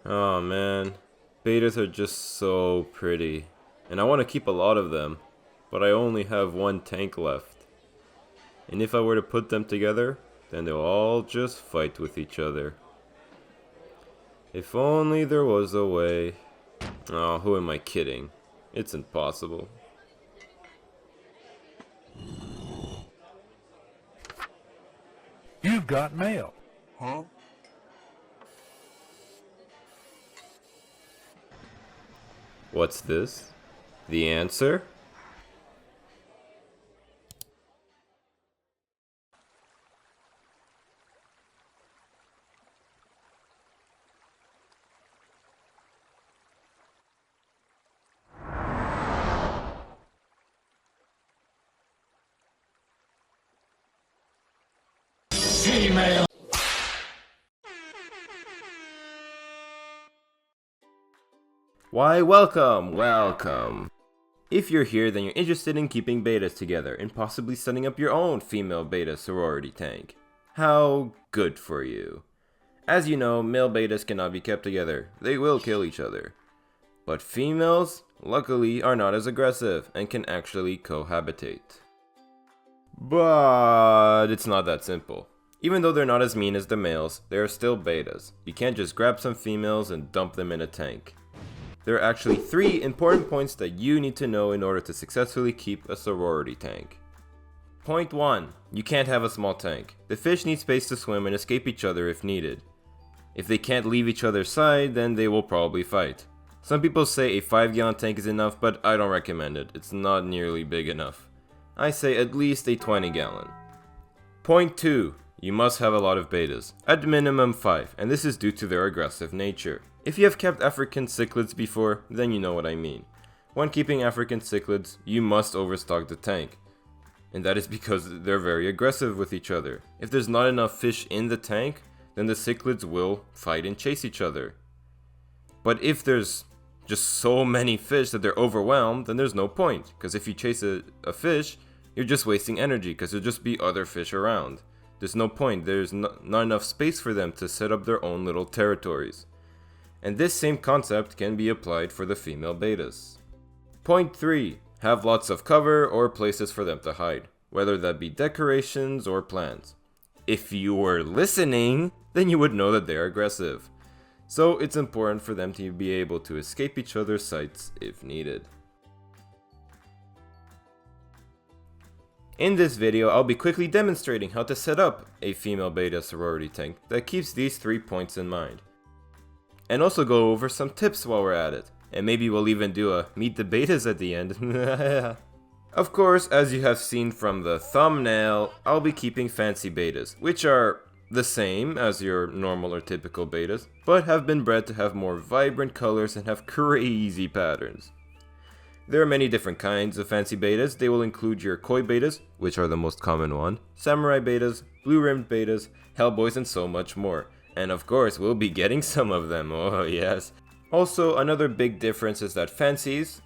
Oh man, betas are just so pretty, and I want to keep a lot of them, but I only have one tank left. And if I were to put them together, then they'll all just fight with each other. If only there was a way. Oh, who am I kidding? It's impossible. You've got mail. What's this? The answer? Female. Why, welcome. If you're here, then you're interested in keeping betas together and possibly setting up your own female beta sorority tank. How good for you. As you know, male betas cannot be kept together. They will kill each other. But females, luckily, are not as aggressive and can actually cohabitate. But it's not that simple. Even though they're not as mean as the males, they are still betas. You can't just grab some females and dump them in a tank. There are actually 3 important points that you need to know in order to successfully keep a sorority tank. Point 1. You can't have a small tank. The fish need space to swim and escape each other if needed. If they can't leave each other's side, then they will probably fight. Some people say a 5-gallon tank is enough, but I don't recommend it. It's not nearly big enough. I say at least a 20-gallon. Point 2. You must have a lot of betas. At minimum 5, and this is due to their aggressive nature. If you have kept African cichlids before, then you know what I mean. When keeping African cichlids, you must overstock the tank. And that is because they're very aggressive with each other. If there's not enough fish in the tank, then the cichlids will fight and chase each other. But if there's just so many fish that they're overwhelmed, then there's no point. Because if you chase a fish, you're just wasting energy because there'll just be other fish around. There's no point, there's not enough space for them to set up their own little territories. And this same concept can be applied for the female betas. Point 3. Have lots of cover or places for them to hide, whether that be decorations or plants. If you were listening, then you would know that they're aggressive. So it's important for them to be able to escape each other's sights if needed. In this video, I'll be quickly demonstrating how to set up a female beta sorority tank that keeps these 3 points in mind. And also go over some tips while we're at it. And maybe we'll even do a meet the betas at the end. Of course, as you have seen from the thumbnail, I'll be keeping fancy betas, which are the same as your normal or typical betas, but have been bred to have more vibrant colors and have crazy patterns. There are many different kinds of fancy betas. They will include your koi betas, which are the most common one, samurai betas, blue rimmed betas, hellboys, and so much more. And of course, we'll be getting some of them, oh yes. Also, another big difference is that fancies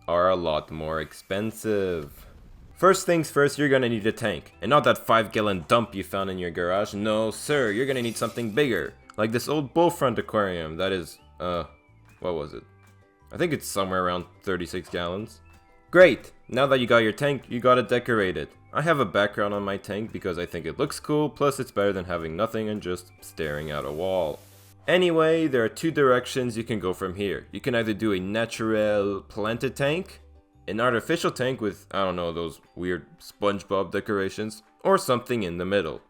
are a lot more expensive. First things first, you're gonna need a tank. And not that 5-gallon dump you found in your garage. No sir, you're gonna need something bigger. Like this old bullfront aquarium that is, what was it? I think it's somewhere around 36 gallons. Great! Now that you got your tank, you gotta decorate it. I have a background on my tank because I think it looks cool, plus it's better than having nothing and just staring at a wall. Anyway, there are 2 directions you can go from here. You can either do a natural planted tank, an artificial tank with, I don't know, those weird SpongeBob decorations, or something in the middle.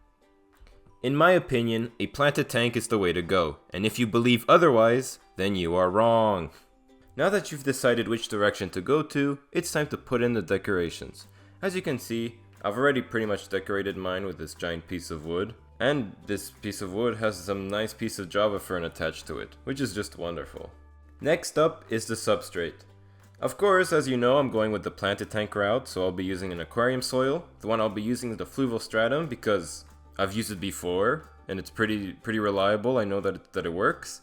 In my opinion, a planted tank is the way to go, and if you believe otherwise, then you are wrong. Now that you've decided which direction to go to, it's time to put in the decorations. As you can see, I've already pretty much decorated mine with this giant piece of wood. And this piece of wood has some nice piece of Java fern attached to it, which is just wonderful. Next up is the substrate. Of course, as you know, I'm going with the planted tank route, so I'll be using an aquarium soil. The one I'll be using is the fluval stratum because I've used it before, and it's pretty reliable. I know that it works.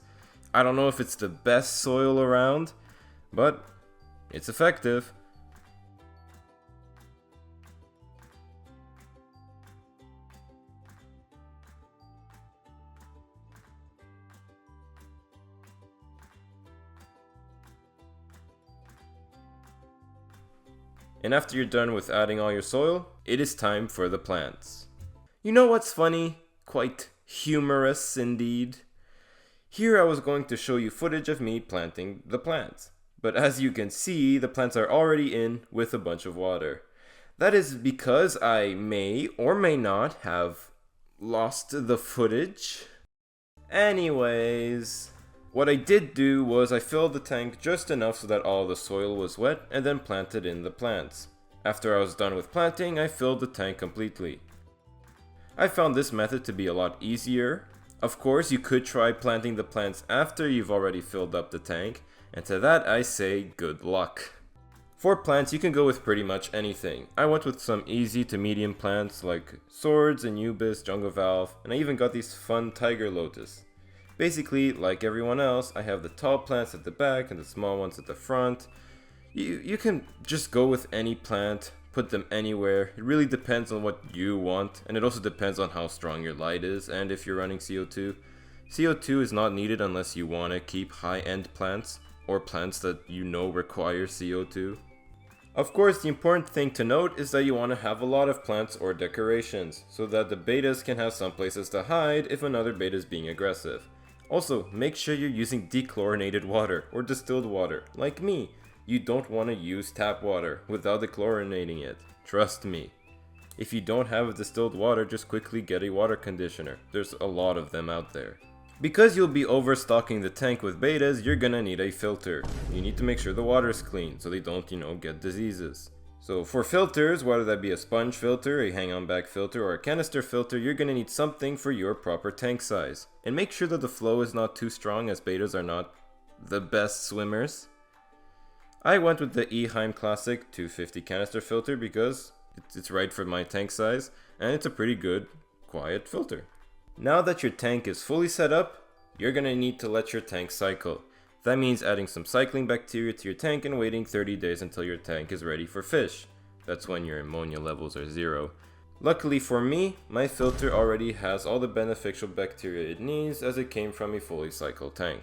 I don't know if it's the best soil around, but it's effective. And after you're done with adding all your soil, it is time for the plants. You know what's funny? Quite humorous indeed. Here I was going to show you footage of me planting the plants. But as you can see, the plants are already in with a bunch of water. That is because I may or may not have lost the footage. Anyways, what I did do was I filled the tank just enough so that all the soil was wet and then planted in the plants. After I was done with planting, I filled the tank completely. I found this method to be a lot easier. Of course, you could try planting the plants after you've already filled up the tank, and to that I say good luck. For plants, you can go with pretty much anything. I went with some easy to medium plants like swords, Anubis, jungle valve, and I even got these fun tiger lotus. Basically, like everyone else, I have the tall plants at the back and the small ones at the front. You can just go with any plant, put them anywhere. It really depends on what you want, and it also depends on how strong your light is and if you're running CO2. CO2 is not needed unless you want to keep high-end plants or plants that you know require CO2. Of course, the important thing to note is that you want to have a lot of plants or decorations, so that the betas can have some places to hide if another beta is being aggressive. Also, make sure you're using dechlorinated water or distilled water, like me. You don't want to use tap water without dechlorinating it, trust me. If you don't have distilled water, just quickly get a water conditioner. There's a lot of them out there. Because you'll be overstocking the tank with betas, you're gonna need a filter. You need to make sure the water is clean so they don't, get diseases. So for filters, whether that be a sponge filter, a hang-on back filter, or a canister filter, you're gonna need something for your proper tank size. And make sure that the flow is not too strong, as betas are not the best swimmers. I went with the Eheim Classic 250 canister filter because it's right for my tank size, and it's a pretty good, quiet filter. Now that your tank is fully set up, you're gonna need to let your tank cycle. That means adding some cycling bacteria to your tank and waiting 30 days until your tank is ready for fish. That's when your ammonia levels are 0. Luckily for me, my filter already has all the beneficial bacteria it needs as it came from a fully cycled tank.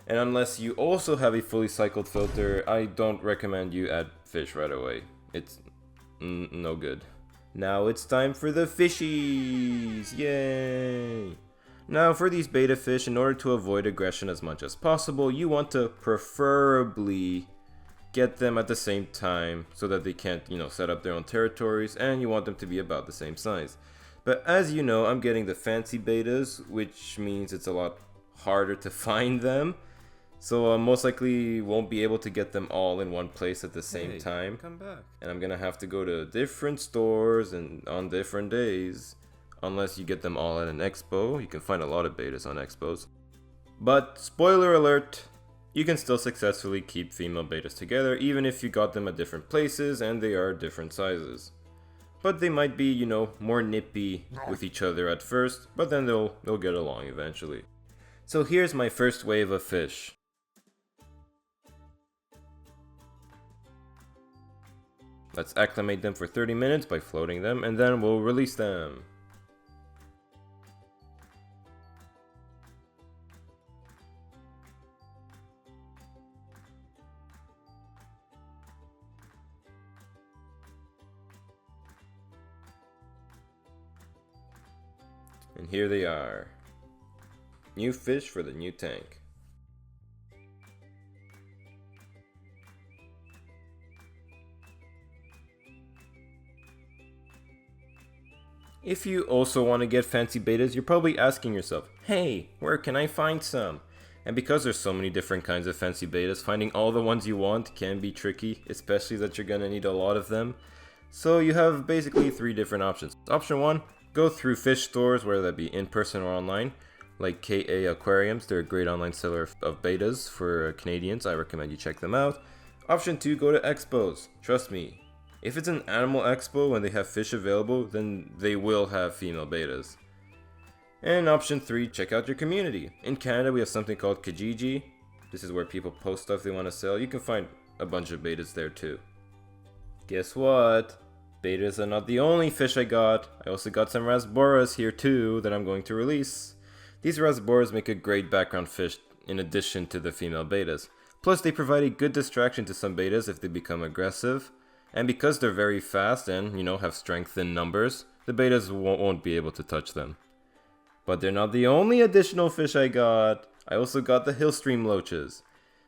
And unless you also have a fully cycled filter, I don't recommend you add fish right away. It's no good. Now it's time for the fishies! Yay! Now for these beta fish, in order to avoid aggression as much as possible, you want to preferably get them at the same time so that they can't, set up their own territories, and you want them to be about the same size. But as you know, I'm getting the fancy betas, which means it's a lot harder to find them. So most likely won't be able to get them all in one place at the same time. Come back. And I'm gonna have to go to different stores and on different days. Unless you get them all at an expo. You can find a lot of betas on expos. But spoiler alert, you can still successfully keep female betas together even if you got them at different places and they are different sizes. But they might be, more nippy with each other at first, but then they'll get along eventually. So here's my first wave of fish. Let's acclimate them for 30 minutes by floating them, and then we'll release them. And here they are. New fish for the new tank. If you also want to get fancy betas, you're probably asking yourself, hey, where can I find some? And because there's so many different kinds of fancy betas, finding all the ones you want can be tricky, especially that you're gonna need a lot of them. So you have basically 3 different options. Option 1, go through fish stores, whether that be in person or online, like KA Aquariums. They're a great online seller of betas for Canadians. I recommend you check them out. Option 2, go to expos. Trust me. If it's an animal expo and they have fish available, then they will have female betas. And option 3, check out your community. In Canada, we have something called Kijiji. This is where people post stuff they want to sell. You can find a bunch of betas there too. Guess what? Betas are not the only fish I got. I also got some rasboras here too that I'm going to release. These rasboras make a great background fish in addition to the female betas. Plus, they provide a good distraction to some betas if they become aggressive. And because they're very fast and, have strength in numbers, the betas won't be able to touch them. But they're not the only additional fish I got. I also got the hillstream loaches.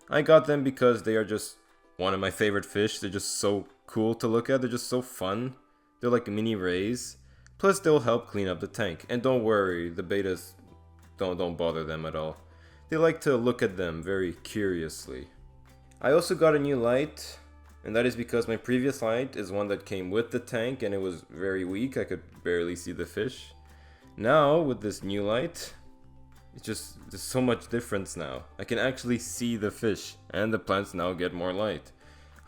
I got them because they are just one of my favorite fish. They're just so cool to look at. They're just so fun. They're like mini rays. Plus they'll help clean up the tank. And don't worry, the betas don't bother them at all. They like to look at them very curiously. I also got a new light. And that is because my previous light is one that came with the tank and it was very weak. I could barely see the fish. Now, with this new light, there's so much difference now. I can actually see the fish and the plants now get more light.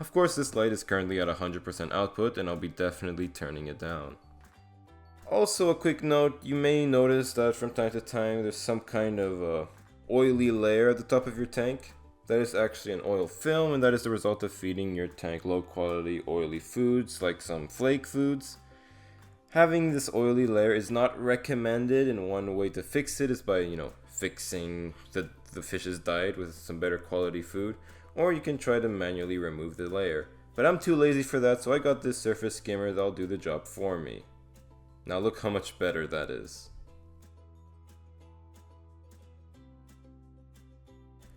Of course, this light is currently at 100% output and I'll be definitely turning it down. Also, a quick note, you may notice that from time to time there's some kind of oily layer at the top of your tank. That is actually an oil film, and that is the result of feeding your tank low quality oily foods like some flake foods. Having this oily layer is not recommended, and one way to fix it is by, fixing the fish's diet with some better quality food, or you can try to manually remove the layer. But I'm too lazy for that, so I got this surface skimmer that'll do the job for me. Now look how much better that is.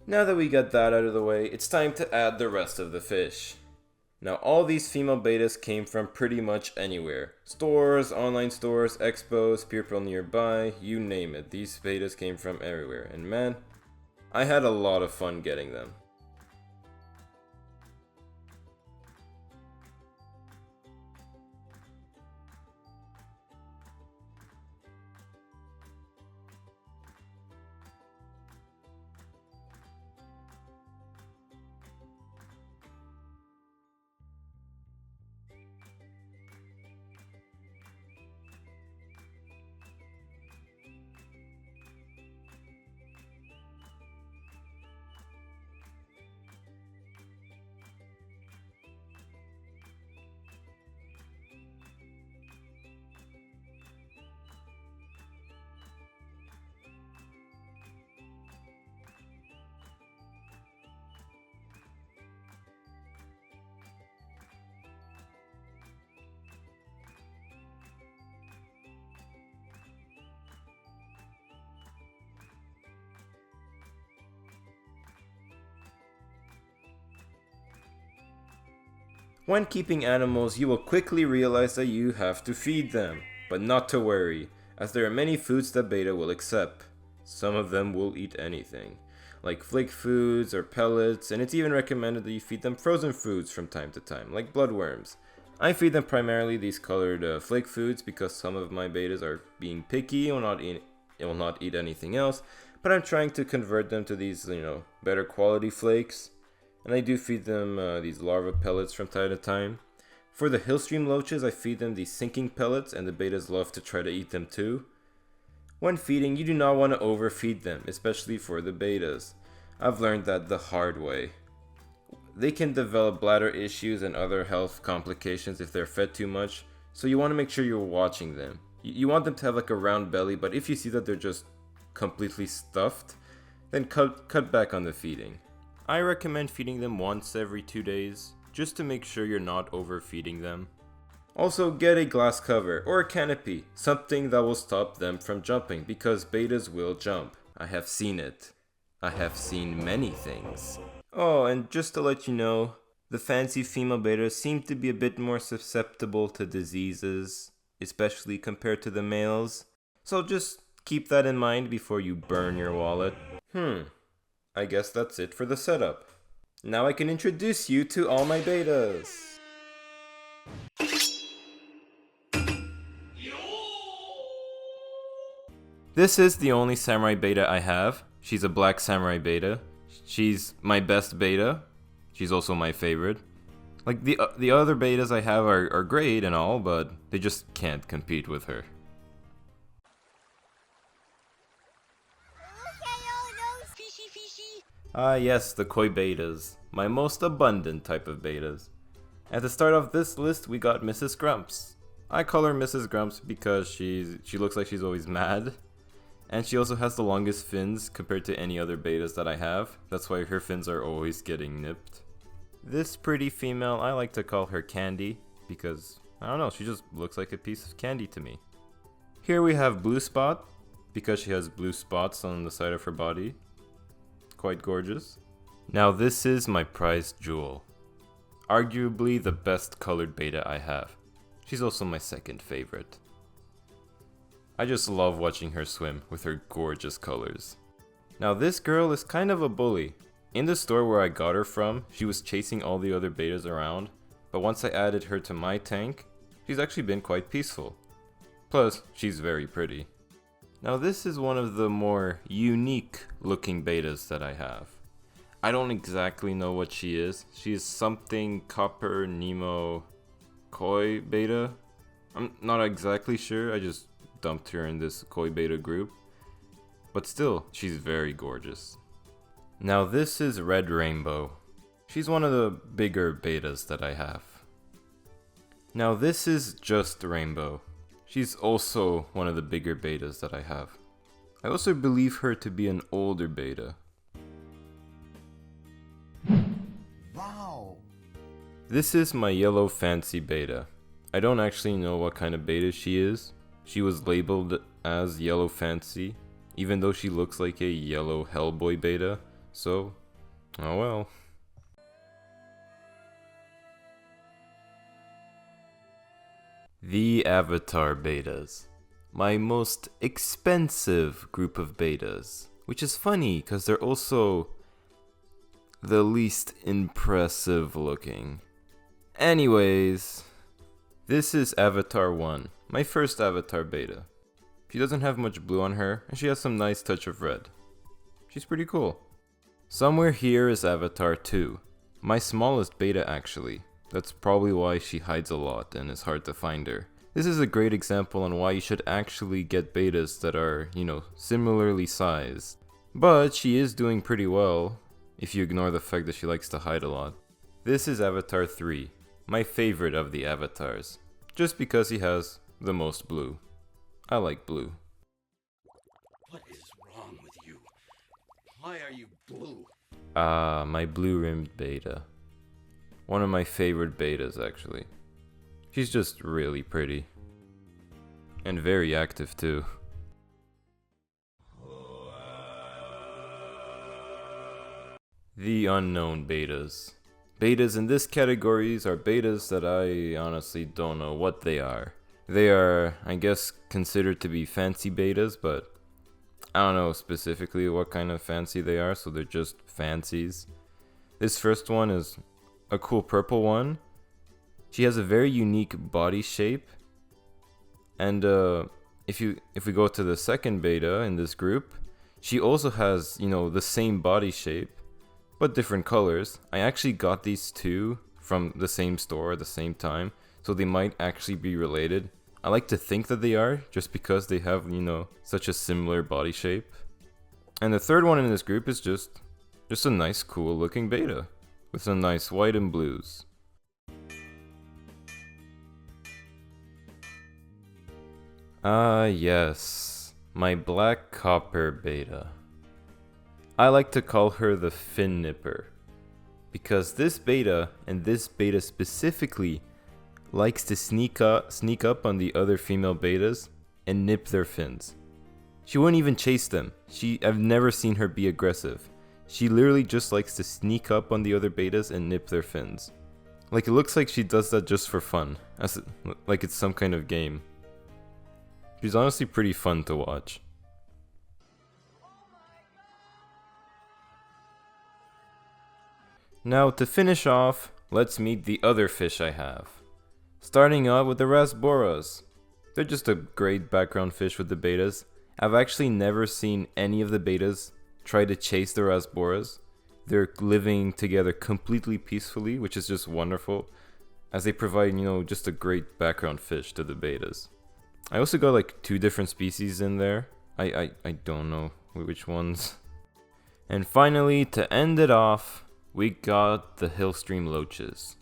Now that we got that out of the way, it's time to add the rest of the fish. Now all these female betas came from pretty much anywhere. Stores, online stores, expos, people nearby, you name it. These betas came from everywhere, and man, I had a lot of fun getting them. When keeping animals, you will quickly realize that you have to feed them. But not to worry, as there are many foods that beta will accept. Some of them will eat anything, like flake foods or pellets, and it's even recommended that you feed them frozen foods from time to time, like bloodworms. I feed them primarily these colored flake foods because some of my betas are being picky and will not eat anything else, but I'm trying to convert them to these, better quality flakes. And I do feed them these larva pellets from time to time. For the hillstream loaches, I feed them these sinking pellets, and the betas love to try to eat them too. When feeding, you do not want to overfeed them, especially for the betas. I've learned that the hard way. They can develop bladder issues and other health complications if they're fed too much, so you want to make sure you're watching them. You want them to have like a round belly, but if you see that they're just completely stuffed, then cut back on the feeding. I recommend feeding them once every 2 days, just to make sure you're not overfeeding them. Also, get a glass cover or a canopy, something that will stop them from jumping, because betas will jump. I have seen it. I have seen many things. Oh, and just to let you know, the fancy female betas seem to be a bit more susceptible to diseases, especially compared to the males. So just keep that in mind before you burn your wallet. I guess that's it for the setup. Now I can introduce you to all my betas. This is the only samurai beta I have. She's a black samurai beta. She's my best beta. She's also my favorite. Like the other betas I have are great and all, but they just can't compete with her. Ah yes, the koi betas. My most abundant type of betas. And to start off this list, we got Mrs. Grumps. I call her Mrs. Grumps because she looks like she's always mad. And she also has the longest fins compared to any other betas that I have. That's why her fins are always getting nipped. This pretty female, I like to call her Candy, because, I don't know, she just looks like a piece of candy to me. Here we have Blue Spot, because she has blue spots on the side of her body. Quite gorgeous. Now this is my prized jewel. Arguably the best colored beta I have. She's also my second favorite. I just love watching her swim with her gorgeous colors. Now this girl is kind of a bully. In the store where I got her from, she was chasing all the other betas around, but once I added her to my tank, she's actually been quite peaceful. Plus, she's very pretty. Now this is one of the more unique looking betas that I have. I don't exactly know what she is. She is something Copper Nemo Koi beta. I'm not exactly sure, I just dumped her in this Koi beta group. But still, she's very gorgeous. Now this is Red Rainbow. She's one of the bigger betas that I have. Now this is Just Rainbow. She's also one of the bigger betas that I have. I also believe her to be an older beta. Wow. This is my Yellow Fancy beta. I don't actually know what kind of beta she is. She was labeled as Yellow Fancy, even though she looks like a yellow Hellboy beta, so, oh well. The Avatar betas. My most expensive group of betas. Which is funny, because they're also the least impressive looking. Anyways, this is Avatar 1, my first Avatar beta. She doesn't have much blue on her, and she has some nice touch of red. She's pretty cool. Somewhere here is Avatar 2, my smallest beta actually. That's probably why she hides a lot and it's hard to find her. This is a great example on why you should actually get betas that are, similarly sized. But she is doing pretty well, if you ignore the fact that she likes to hide a lot. This is Avatar 3, my favorite of the avatars, just because he has the most blue. I like blue. What is wrong with you? Why are you blue? My blue-rimmed beta. One of my favorite betas, actually. She's just really pretty. And very active, too. The unknown betas. Betas in this categories are betas that I honestly don't know what they are. They are, I guess, considered to be fancy betas, but I don't know specifically what kind of fancy they are, so they're just fancies. This first one is a cool purple one. She has a very unique body shape. And if we go to the second beta in this group, she also has, the same body shape, but different colors. I actually got these two from the same store at the same time, so they might actually be related. I like to think that they are, just because they have, such a similar body shape. And the third one in this group is just a nice, cool looking beta, with some nice white and blues. Yes, my black copper beta. I like to call her the fin nipper, because this beta, and this beta specifically, likes to sneak up on the other female betas and nip their fins. She wouldn't even chase them. I've never seen her be aggressive. She literally just likes to sneak up on the other betas and nip their fins. Like, it looks like she does that just for fun, like it's some kind of game. She's honestly pretty fun to watch. Now to finish off, let's meet the other fish I have. Starting out with the Rasboras. They're just a great background fish with the betas. I've actually never seen any of the betas try to chase the Rasboras. They're living together completely peacefully, which is just wonderful, as they provide, just a great background fish to the betas. I also got like 2 different species in there. I don't know which ones. And finally, to end it off, we got the Hillstream Loaches.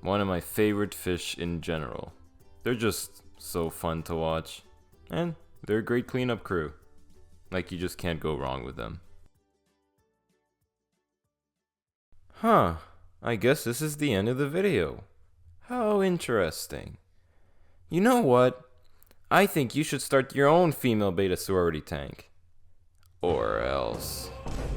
One of my favorite fish in general. They're just so fun to watch. And they're a great cleanup crew. Like, you just can't go wrong with them. Huh. I guess this is the end of the video. How interesting. You know what? I think you should start your own female beta sorority tank. Or else.